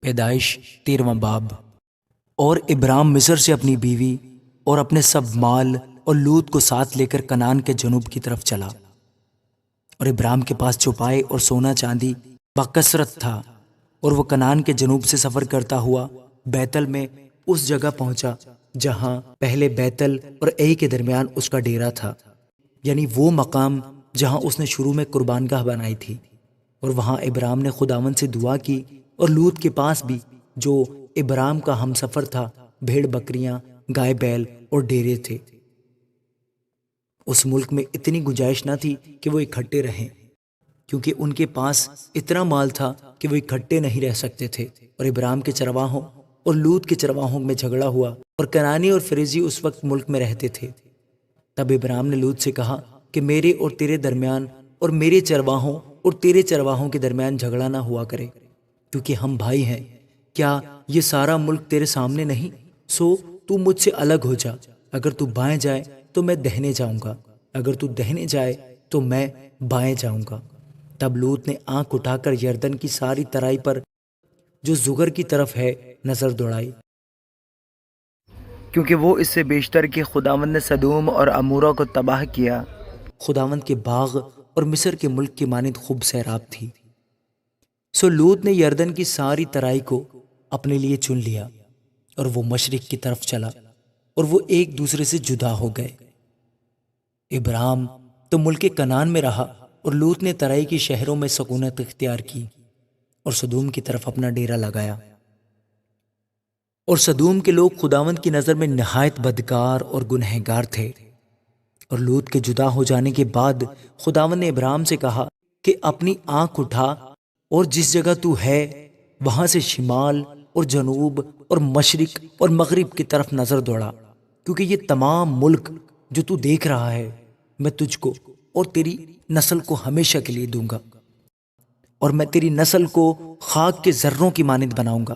پیدائش 13واں باب۔ اور ابرام مصر سے اپنی بیوی اور اپنے سب مال اور لوط کو ساتھ لے کر کنعان کے جنوب کی طرف چلا۔ اور ابرام کے پاس چوپائے اور سونا چاندی بکثرت تھا، اور وہ کنعان کے جنوب سے سفر کرتا ہوا بیتل میں اس جگہ پہنچا جہاں پہلے بیتل اور اے کے درمیان اس کا ڈیرا تھا، یعنی وہ مقام جہاں اس نے شروع میں قربان گاہ بنائی تھی۔ اور وہاں ابرام نے خداوند سے دعا کی، اور لوط کے پاس بھی جو ابرام کا ہم سفر تھا بھیڑ بکریاں، گائے بیل اور ڈیرے تھے۔ اس ملک میں اتنی گنجائش نہ تھی کہ وہ اکٹھے رہیں، کیونکہ ان کے پاس اتنا مال تھا کہ وہ اکٹھے نہیں رہ سکتے تھے۔ اور ابرام کے چرواہوں اور لوط کے چرواہوں میں جھگڑا ہوا، اور کنعانی اور فریزی اس وقت ملک میں رہتے تھے۔ تب ابرام نے لوط سے کہا کہ میرے اور تیرے درمیان اور میرے چرواہوں اور تیرے چرواہوں کے درمیان جھگڑا نہ ہوا کرے، کیونکہ ہم بھائی ہیں۔ کیا یہ سارا ملک تیرے سامنے نہیں؟ سو تو مجھ سے الگ ہو جا، اگر تو بائیں جائے تو میں دہنے جاؤں گا، اگر تو دہنے جائے تو میں بائیں جاؤں گا۔ تب لوط نے آنکھ اٹھا کر یردن کی ساری ترائی پر جو زگر کی طرف ہے نظر دوڑائی، کیونکہ وہ اس سے بیشتر کہ خداوند نے سدوم اور عمورہ کو تباہ کیا۔ خداوند کے باغ اور مصر کے ملک کی مانند خوب سیراب تھی۔ سو لوط نے یردن کی ساری ترائی کو اپنے لیے چن لیا، اور وہ مشرق کی طرف چلا، اور وہ ایک دوسرے سے جدا ہو گئے۔ ابرام تو ملک کنعان میں رہا، اور لوط نے ترائی کی شہروں میں سکونت اختیار کی، اور سدوم کی طرف اپنا ڈیرا لگایا۔ اور سدوم کے لوگ خداوند کی نظر میں نہایت بدکار اور گنہگار تھے۔ اور لوط کے جدا ہو جانے کے بعد خداوند نے ابرام سے کہا کہ اپنی آنکھ اٹھا اور جس جگہ تو ہے وہاں سے شمال اور جنوب اور مشرق اور مغرب کی طرف نظر دوڑا، کیونکہ یہ تمام ملک جو تو دیکھ رہا ہے میں تجھ کو اور تیری نسل کو ہمیشہ کے لیے دوں گا، اور میں تیری نسل کو خاک کے ذروں کی مانند بناؤں گا،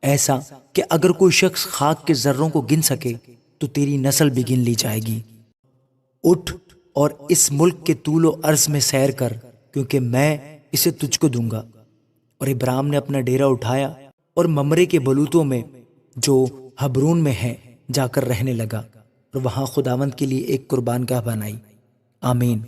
ایسا کہ اگر کوئی شخص خاک کے ذروں کو گن سکے تو تیری نسل بھی گن لی جائے گی۔ اٹھ اور اس ملک کے طول و عرض میں سیر کر، کیونکہ میں اسے تجھ کو دوں گا۔ اور ابرام نے اپنا ڈیرا اٹھایا اور ممرے کے بلوتوں میں جو حبرون میں ہے جا کر رہنے لگا، اور وہاں خداوند کے لیے ایک قربان گاہ بنائی۔ آمین۔